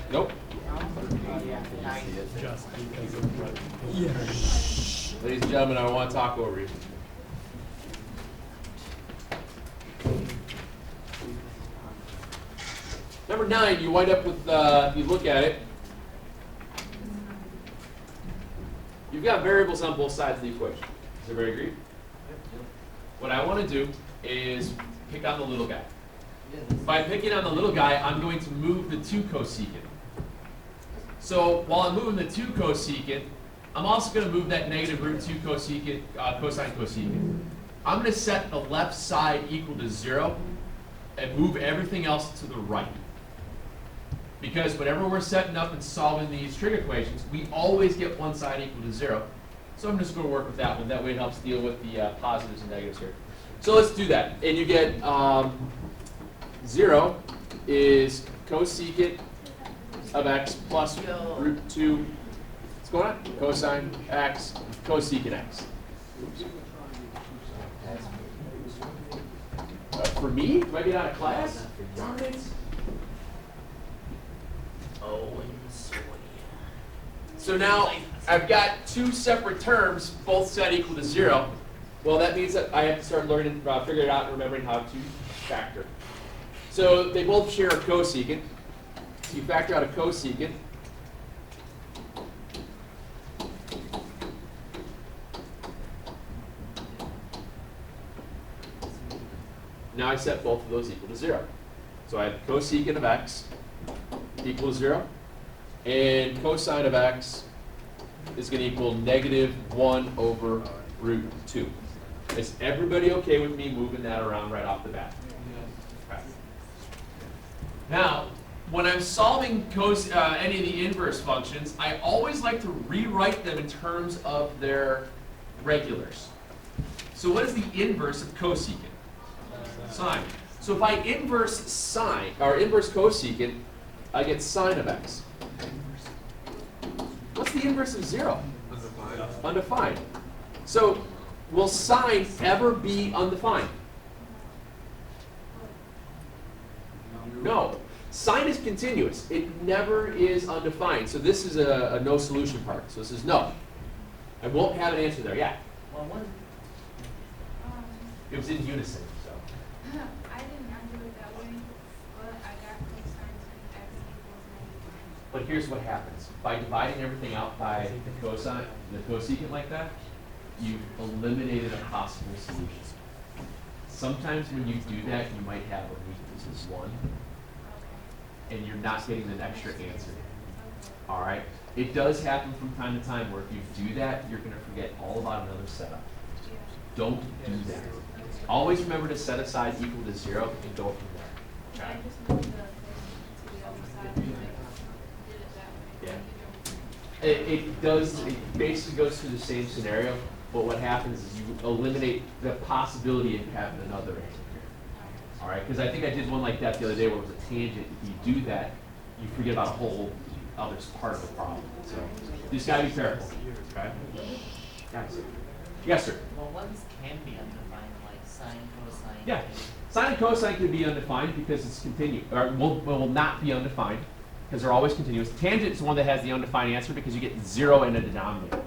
Nope. Just because of what. Ladies and gentlemen, I want to talk over you. Number 9, you wind up with, you look at it, you've got variables on both sides of the equation. Does everybody agree? What I want to do is pick on the little guy. By picking on the little guy, I'm going to move the 2 cosecant. So while I'm moving the 2 cosecant, I'm also going to move that negative root 2 cosecant, cosine cosecant. I'm going to set the left side equal to 0 and move everything else to the right. Because whenever we're setting up and solving these trig equations, we always get one side equal to 0. So I'm just going to work with that one. That way it helps deal with the positives and negatives here. So let's do that. And you get 0 is cosecant of x plus root 2. What's going on? Cosine x, cosecant x. For me? Do I get out of class? Darn it. So now I've got 2 separate terms, both set equal to 0. Well, that means that I have to start learning, figuring it out and remembering how to factor. So they both share a cosecant. So you factor out a cosecant. Now I set both of those equal to 0. So I have cosecant of x equals 0. And cosine of x is going to equal negative 1 over root 2. Is everybody okay with me moving that around right off the bat? Okay. Now, when I'm solving any of the inverse functions, I always like to rewrite them in terms of their regulars. So what is the inverse of cosecant? Sine. So if I inverse sine, or inverse cosecant, I get sine of x. What's the inverse of 0? Undefined. Undefined. So will sine ever be undefined? No. Sine is continuous. It never is undefined. So this is a no solution part. So this is no. I won't have an answer there. Yeah. Well, what? It was in unison. So. I didn't do it that way, but I got cosine of x equals -1. But here's what happens. By dividing everything out by the cosine, the cosecant like that, you've eliminated a possible solution. Sometimes when you do that, you might have a root that is 1, and you're not getting an extra answer. All right? It does happen from time to time where if you do that, you're going to forget all about another setup. Don't do that. Always remember to set aside equal to 0 and go from there. I just moved the thing to the other side and I did it that way. Yeah. It does, it basically goes through the same scenario, but what happens is you eliminate the possibility of having another answer here. All right? Because I think I did one like that the other day where it was a tangent. If you do that, you forget about a whole other part of the problem. So you just got to be careful. Okay? Guys. Yes, sir. Well, ones can be undefined, like sine, cosine. Yeah. Sine and cosine can be undefined because it's continuous, or will not be undefined because they're always continuous. Tangent is the one that has the undefined answer because you get 0 in a denominator.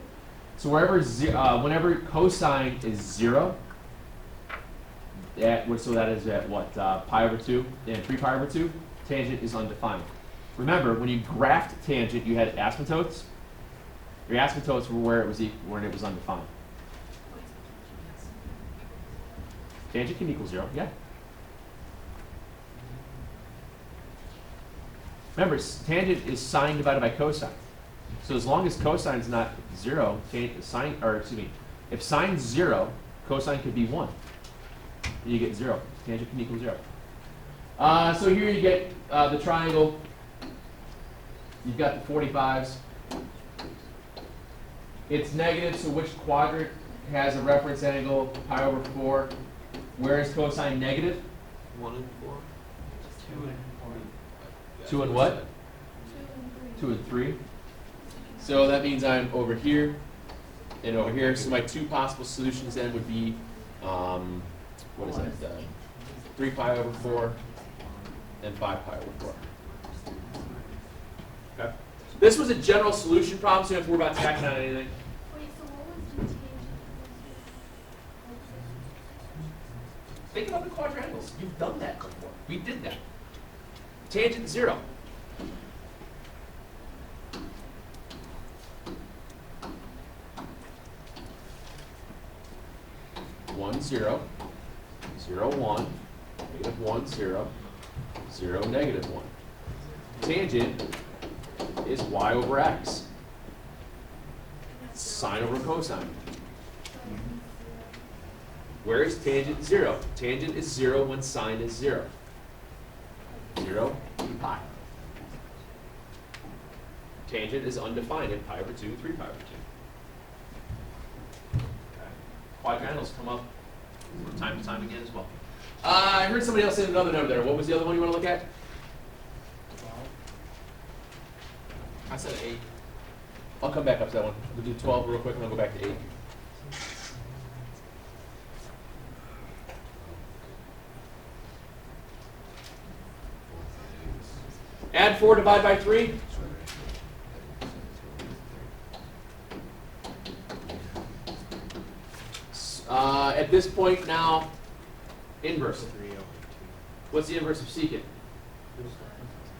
So whenever cosine is 0, so that is at what, pi over 2 and 3 pi over 2, tangent is undefined. Remember, when you graphed tangent, you had asymptotes. Your asymptotes were where it was undefined. Tangent can equal 0, yeah. Remember, tangent is sine divided by cosine. So as long as cosine is not 0, if sine's 0, cosine could be 1. And you get 0. Tangent can equal 0. So here you get the triangle. You've got the 45s. It's negative, so which quadrant has a reference angle pi over 4? Where is cosine negative? 1 and 4. 2 and 4. 2 and what? 2 and 3. So that means I'm over here and over here. So my 2 possible solutions then would be, what is that? 3 pi over 4 and 5 pi over 4. This was a general solution problem, so you don't have to worry about tacking on anything. Wait, so what was the tangent? Think about the quadrangles. You've done that before. We did that. Tangent 0. One, 0, 0, 1, -1, 0, 0, -1. Tangent is y over x. Sine over cosine. Where is tangent 0? Tangent is 0 when sine is 0. 0 pi. Tangent is undefined in pi over 2, 3 pi over 2. Quadrangles come up from time to time again as well. I heard somebody else say another number there. What was the other one you want to look at? 12. I said 8. I'll come back up to that one. We'll do 12 real quick and I'll go back to 8. Add 4, divide by 3. At this point now, inverse. What's the inverse of secant?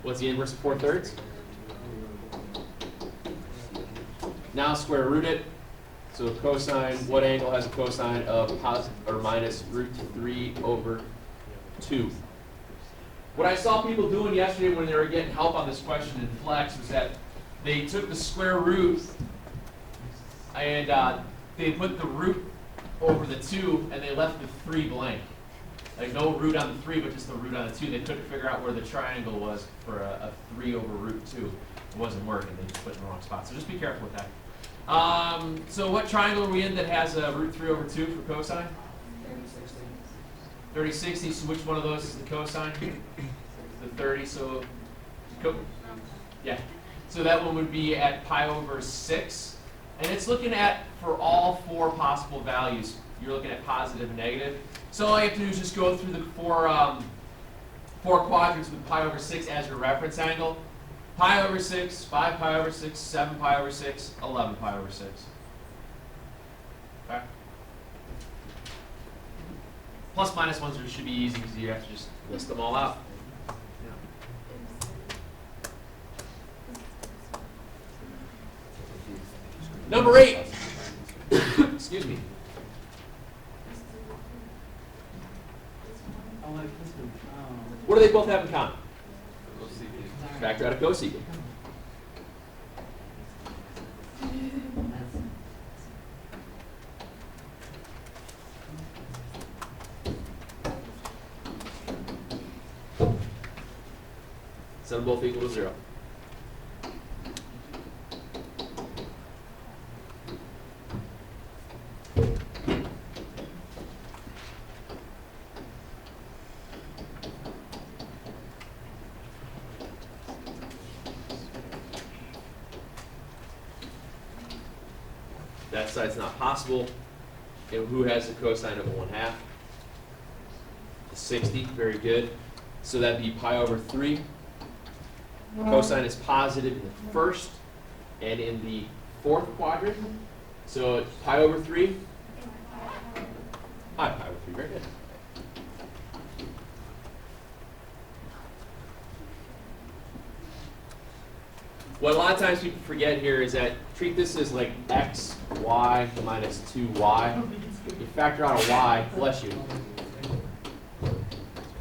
What's the inverse of 4/3? Now square root it. So cosine, what angle has a cosine of positive or minus √3/2? What I saw people doing yesterday when they were getting help on this question in Flex was that they took the square root and they put the root over the 2 and they left the 3 blank. Like no root on the 3, but just the root on the 2. They couldn't figure out where the triangle was for a 3 over √2. It wasn't working. They just put it in the wrong spot. So just be careful with that. So what triangle are we in that has a √3/2 for cosine? 30/60. So which one of those is the cosine? The 30. So, yeah. So that one would be at pi over 6. And it's looking at, for all 4 possible values, you're looking at positive and negative. So all you have to do is just go through the four quadrants with pi over 6 as your reference angle. Pi over 6, 5 pi over 6, 7 pi over 6, 11 pi over 6. Okay? Plus minus ones should be easy because you have to just list them all out. Number 8. Excuse me. What do they both have in common? Factor out a cosecant. Set them both equal to 0. That side's not possible. And who has the cosine of a 1/2? 60, very good. So that'd be pi over 3. Cosine is positive in the first and in the 4th quadrant. So it's pi over 3. Pi over 3, very good. What a lot of times people forget here is that treat this as like x, y minus 2y. You factor out a y, bless you.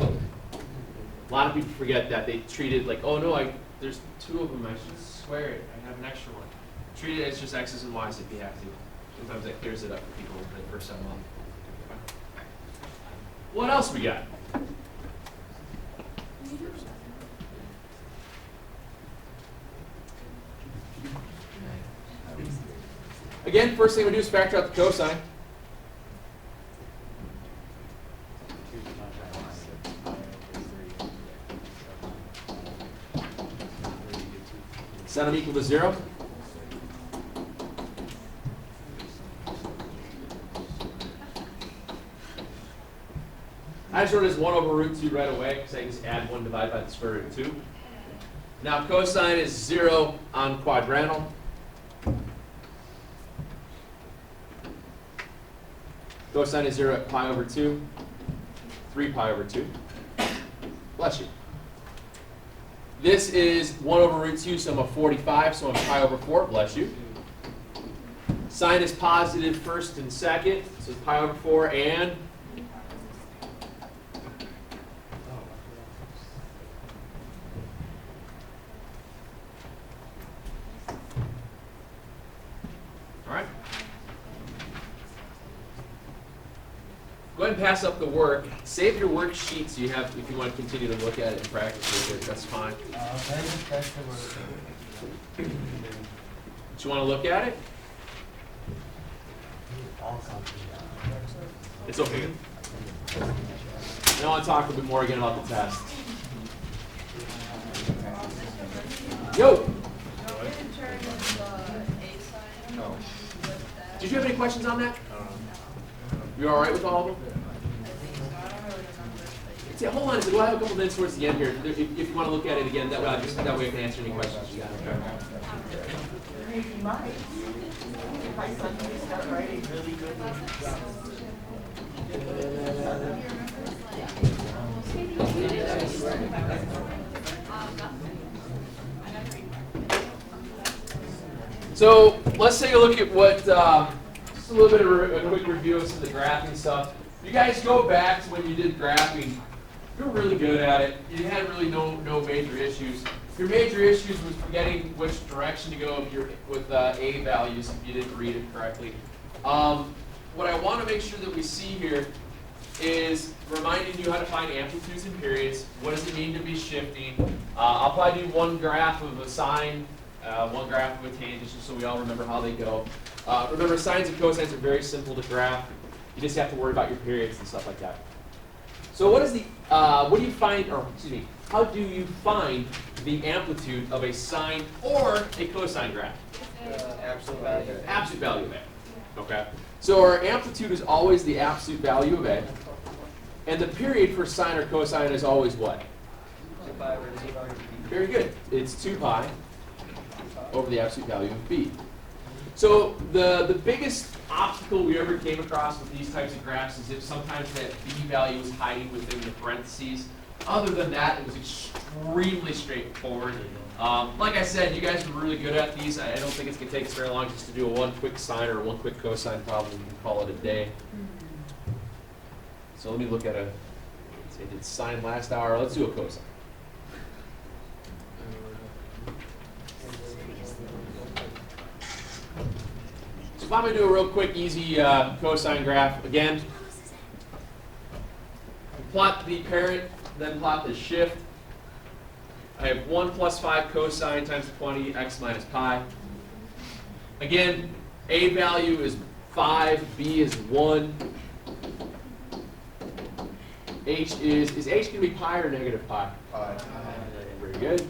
A lot of people forget that. They treat it like, oh no, there's 2 of them, I should square it. I have an extra one. Treat it as just x's and y's if you have to. Sometimes that clears it up for people when they first set them up. What else we got? Again, first thing we do is factor out the cosine. Set them equal to 0. I just wrote it as 1 over √2 right away because I can just add 1 divided by the square root of 2. Now cosine is 0 on quadrantal. Cosine is 0 at pi over 2, 3 pi over 2. Bless you. This is 1 over root 2, so I'm a 45, so I'm pi over 4. Bless you. Sine is positive first and second, so it's pi over 4 and all right. Go ahead and pass up the work. Save your worksheet so you have, if you want to continue to look at it and practice with it, that's fine. Do you want to look at it? It's okay. I want to talk a little bit more again about the test. Yo! Did you have any questions on that? You all right with all of them? Yeah, hold on. We'll have a couple minutes towards the end here. If you want to look at it again, that way I can answer any questions you got. Okay? My son will start writing really good. So let's take a look at what, just a little bit of a quick review of some of the graphing stuff. You guys go back to when you did graphing. You were really good at it. You had really no major issues. Your major issues was forgetting which direction to go with A values if you didn't read it correctly. What I want to make sure that we see here is reminding you how to find amplitudes and periods. What does it mean to be shifting? I'll probably do one graph of a sine, one graph of a tangent, just so we all remember how they go. Remember, sines and cosines are very simple to graph. You just have to worry about your periods and stuff like that. So what do you find, or excuse me, how do you find the amplitude of a sine or a cosine graph? Absolute value. Absolute value of A. Okay. So our amplitude is always the absolute value of A. And the period for sine or cosine is always what? 2 pi over z bar. Very good. It's 2 pi over the absolute value of B. So the biggest obstacle we ever came across with these types of graphs is if sometimes that B value was hiding within the parentheses. Other than that, it was extremely straightforward. Like I said, you guys are really good at these. I don't think it's going to take us very long just to do a one quick sine or one quick cosine problem. We can call it a day. So let me look at I did sine last hour. Let's do a cosine. So if I'm going to do a real quick, easy cosine graph, again, plot the parent, then plot the shift. I have 1 plus 5 cosine times 20, x minus pi. Again, A value is 5, B is 1. H is H going to be pi or negative pi? Pi. Very good.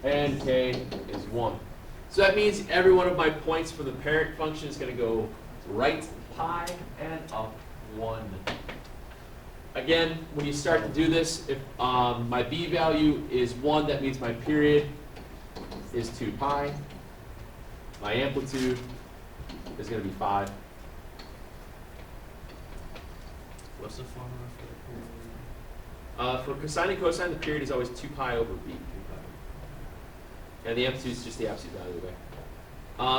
And K is 1. So that means every one of my points for the parent function is going to go right pi and up 1. Again, when you start to do this, if my B value is 1, that means my period is 2 pi. My amplitude is going to be 5. What's the formula for the period? For cosine and cosine, the period is always 2 pi over B. And the amplitude is just the absolute value of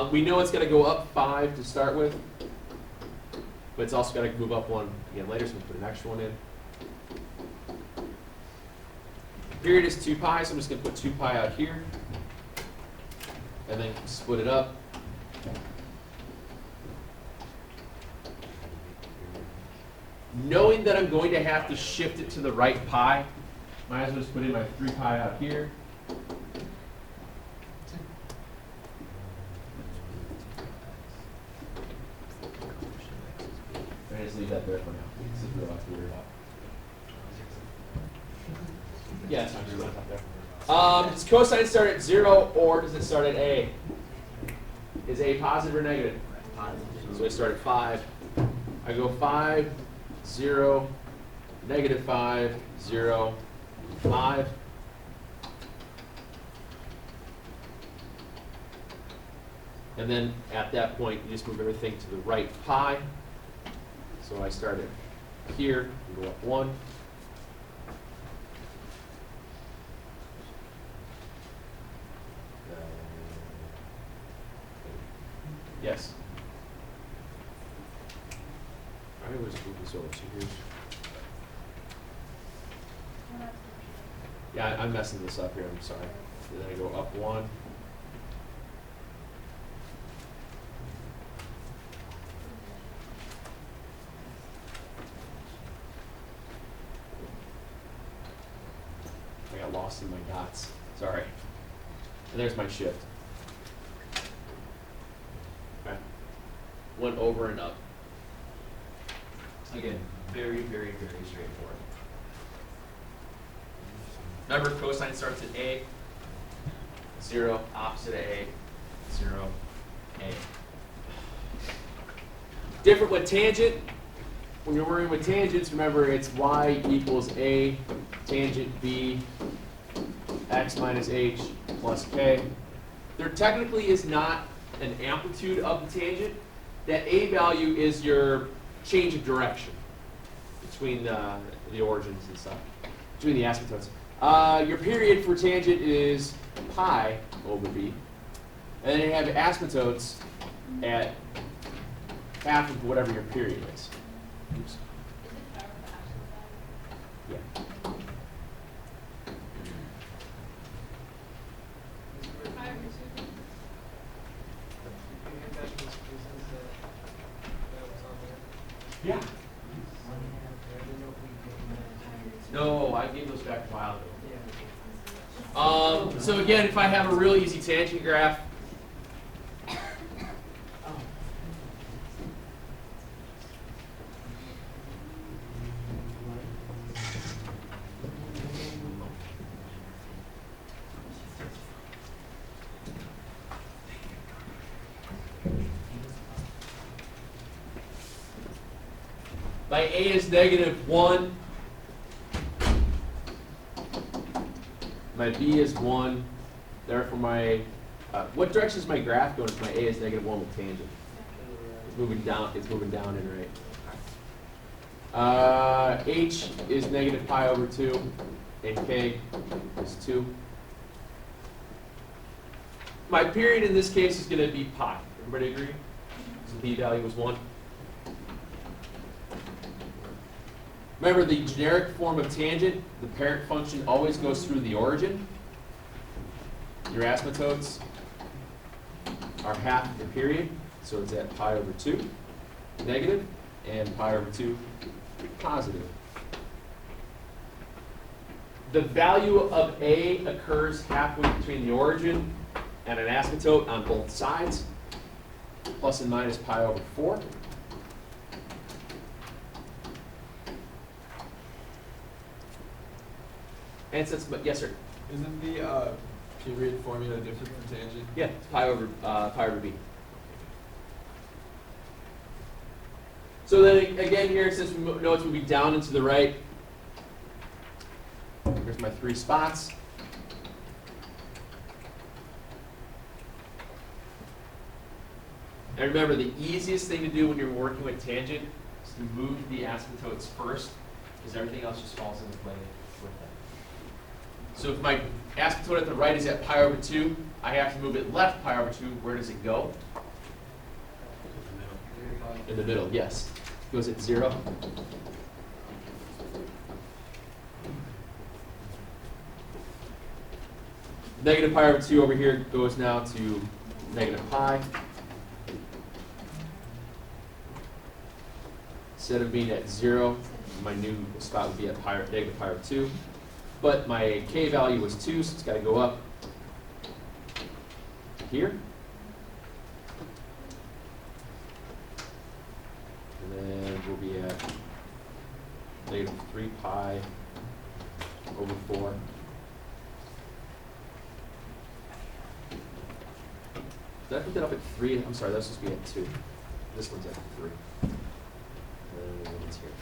A. We know it's going to go up 5 to start with, but it's also got to move up 1 again later, so we put an extra one in. Period is 2 pi, so I'm just going to put 2 pi out here, and then split it up. Knowing that I'm going to have to shift it to the right pi, might as well just put in my 3 pi out here. I just leave that there for now. This is real to worry about. Yeah, it's not really up there. Does cosine start at 0 or does it start at A? Is A positive or negative? Positive. So I start at 5. I go 5, 0, negative 5, 0, 5. And then at that point, you just move everything to the right pi. So I start at here, and go up 1. Yes. I always move this over to here. Yeah, I'm messing this up here, I'm sorry. Then I go up 1. I got lost in my dots, sorry. And there's my shift. Okay. 1 over and up. Again, very, very, very straightforward. Remember, cosine starts at A, 0, opposite of A, 0, A. Different with tangent. When you're working with tangents, remember it's y equals A, tangent B, x minus h plus k. There technically is not an amplitude of the tangent. That A value is your change of direction between the origins and stuff, between the asymptotes. Your period for tangent is pi over b, and then you have asymptotes at half of whatever your period is. Oops. Is it power of the actual value? Yeah. Pi over 2? Yeah. No, I gave those back a while ago. So again, if I have a real easy tangent graph, my A is -1, my B is 1, therefore my, what direction is my graph going if my A is -1 with tangent? It's moving down and right. H is -pi over 2, and K is 2. My period in this case is going to be pi. Everybody agree? So the B value is 1. Remember, the generic form of tangent, the parent function always goes through the origin. Your asymptotes are half of the period, so it's at pi over 2 negative and pi over 2 positive. The value of A occurs halfway between the origin and an asymptote on both sides, plus and minus pi over 4. And since, but yes, sir. Isn't the period formula different from tangent? Yeah, it's pi over b. So then again here, since we know it's moving down and to the right, here's my 3 spots. And remember, the easiest thing to do when you're working with tangent is to move the asymptotes first, because everything else just falls into play with them. So if my asymptote at the right is at pi over 2, I have to move it left pi over 2. Where does it go? In the middle, yes. It goes at 0. Negative pi over 2 over here goes now to negative pi. Instead of being at 0, my new spot would be at negative pi over 2. But my k value was 2, so it's got to go up here. And then we'll be at negative 3 pi over 4. Did I put that up at 3? I'm sorry, that's supposed to be at 2. This one's at 3. And it's here.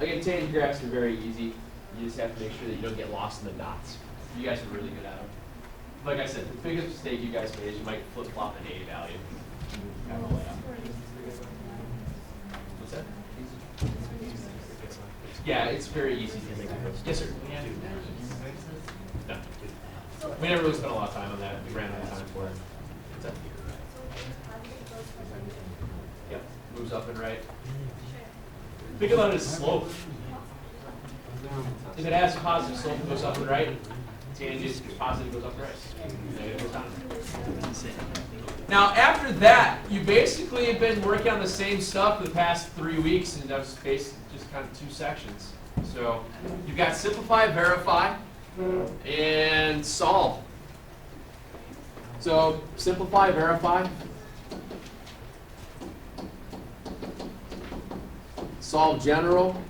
Again, tangent graphs are very easy. You just have to make sure that you don't get lost in the dots. You guys are really good at them. like I said, the biggest mistake you guys made is you might flip flop an A value. Kind of way up. What's that? Yeah, it's very easy to make. Yes, sir. No. We never really spent a lot of time on that. We ran out of time for it. What's that? Yep, moves up and right. Think about it as slope. If it has positive slope, it goes up and right. Tangent, positive goes up and right. Negative goes down. Now, after that, you basically have been working on the same stuff for the past 3 weeks, and that's basically just kind of 2 sections. So you've got simplify, verify, and solve. So simplify, verify. Solve general,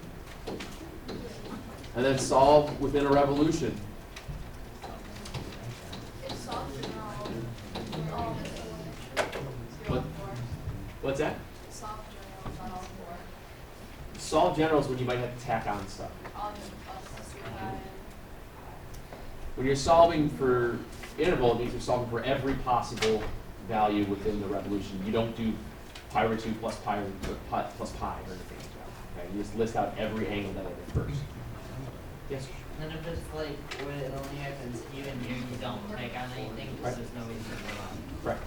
and then solve within a revolution. It's soft general, all What? What's that? soft general, not all 4. Solve general is when you might have to tack on stuff. All just When you're solving for interval, it means you're solving for every possible value within the revolution. You don't do pi over 2 plus pi plus pi or anything like that. Okay? You just list out every angle that it first. Yes? And if it's like, where it only happens even here, you don't take on anything, because there's no reason to go on. Correct.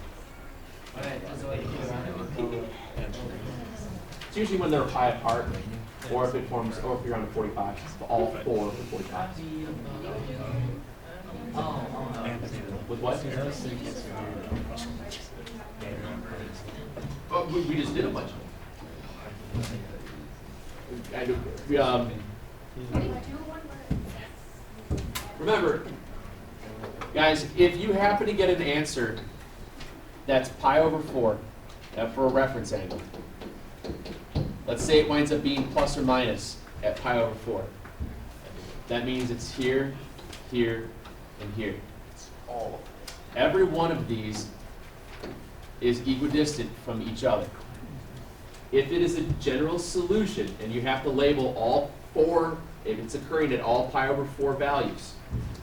Alright, there's a way to do it. It's usually when they're pi apart, or if it forms, or if you're on a 45, all 4 for 45. With what? Oh, we just did a bunch of them. Remember, guys, if you happen to get an answer that's pi over 4, for a reference angle, let's say it winds up being plus or minus at pi over 4. That means it's here, here, and here. All of it. Every one of these is equidistant from each other. If it is a general solution, and you have to label all 4, if it's occurring at all pi over 4 values,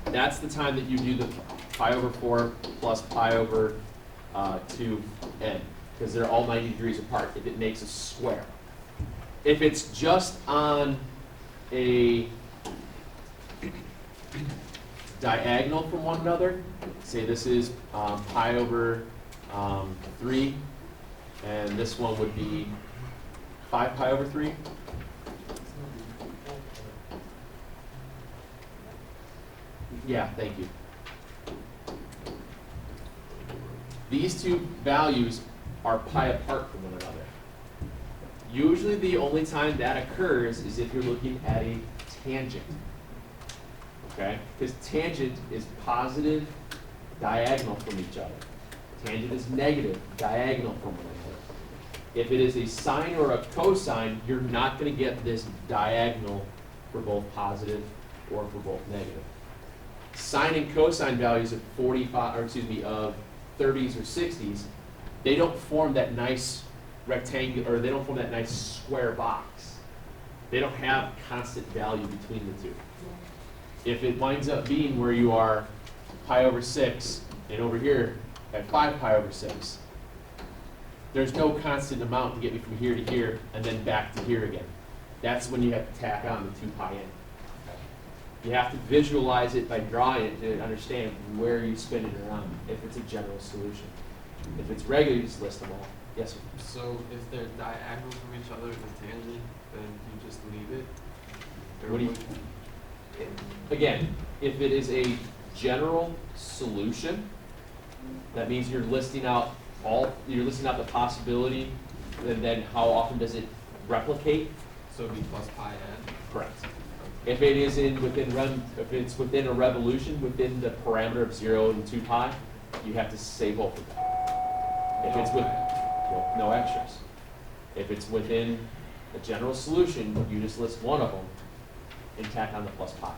that's the time that you do the pi over 4 plus pi over 2n, because they're all 90 degrees apart if it makes a square. If it's just on a diagonal from one another, say this is pi over 3, and this one would be 5 pi over 3. Yeah, thank you. These 2 values are pi apart from one another. Usually the only time that occurs is if you're looking at a tangent. Okay? Because tangent is positive diagonal from each other. Tangent is negative diagonal from one another. If it is a sine or a cosine, you're not going to get this diagonal for both positive or for both negative. Sine and cosine values of 45, or excuse me, of 30s or 60s, they don't form that nice rectangular, or they don't form that nice square box. They don't have constant value between the 2. If it winds up being where you are pi over 6, and over here at 5 pi over 6, there's no constant amount to get me from here to here, and then back to here again. That's when you have to tack on the 2 pi in. You have to visualize it by drawing it to understand where you spin it around, if it's a general solution. If it's regular, you just list them all. Yes, sir? So if they're diagonal from each other in a tangent, then you just leave it? Or What do you, again, if it is a general solution, that means you're listing out the possibility, and then how often does it replicate? So it'd be plus pi n? Correct. If it is if it's within a revolution within the parameter of 0 and 2 pi, you have to say both of them. If it's with no extras. If it's within a general solution, you just list one of them and tack on the plus pi.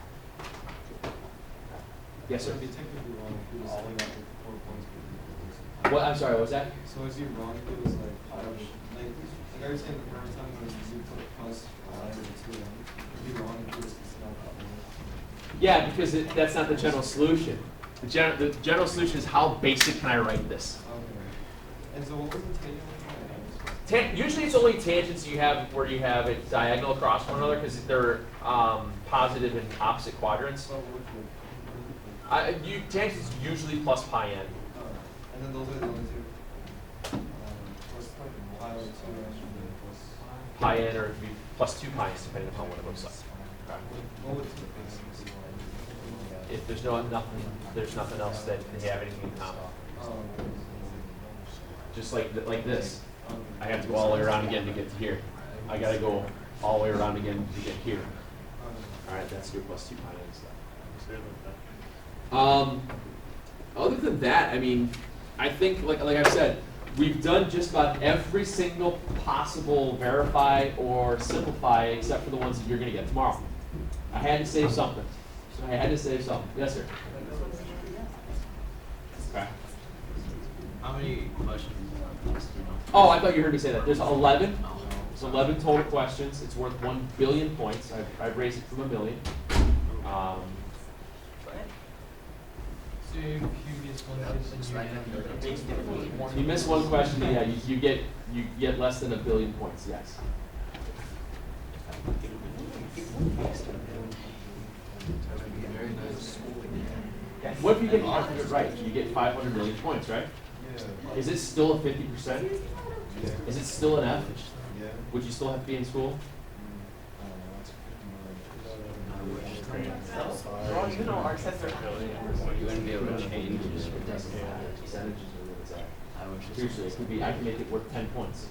Yes, sir. So it'd be technically wrong if it was all like 4 points. What? I'm sorry. What was that? So is it wrong if it was like pi over, like I was saying the first time when you put plus pi over 2n, it'd be wrong if it was considered that one. Yeah, because that's not the general solution. The general solution is how basic can I write this? Okay. And so what was the tangent? Usually it's only tangents you have where you have it diagonal across one another because they're positive in opposite quadrants. Tangents usually plus pi n. And then those are the only two. Plus pi over 2 and plus. Pi n or it could be plus 2 pi s depending upon what it looks like. What would the base? If there's nothing else that they have anything in common. Just like this. I have to go all the way around again to get to here. I gotta go all the way around again to get here. All right, that's your plus 2 pi n stuff. Other than that, I mean, I think like I've said, we've done just about every single possible verify or simplify except for the ones that you're gonna get tomorrow. I had to save something. Yes, sir. Okay. How many questions? Oh, I thought you heard me say that. There's 11. There's 11 total questions. It's worth 1 billion points. I've raised it from a million. So if you miss one question, You miss one question, yeah, you get less than 1 billion points. Yes. very nice. What if you get half of it right? You get 500 million points, right? Yeah. Is it still a 50%? Yeah. Is it still an F? Yeah. Would you still have to be in school? Well, you know, our tests are. You wouldn't be able to change. Percentages are what it's at. Seriously, it could be. I can make it worth 10 points.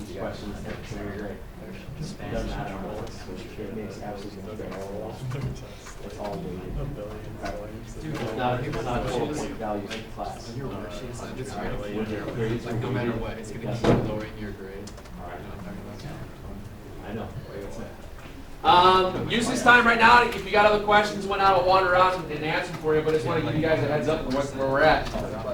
Each question is 10% of your grade. It doesn't matter how much. It makes absolutely no difference. It's all weighted. It's not a total point value in class. It's When your grades are like no matter weighted, what, it's it gonna doesn't- keep lowering your grade. All right. You know what I'm talking about? I know. Use this time right now. If you got other questions, went out, I'll wander around and answer them for you. But I just want to give you guys a heads up of where we're at.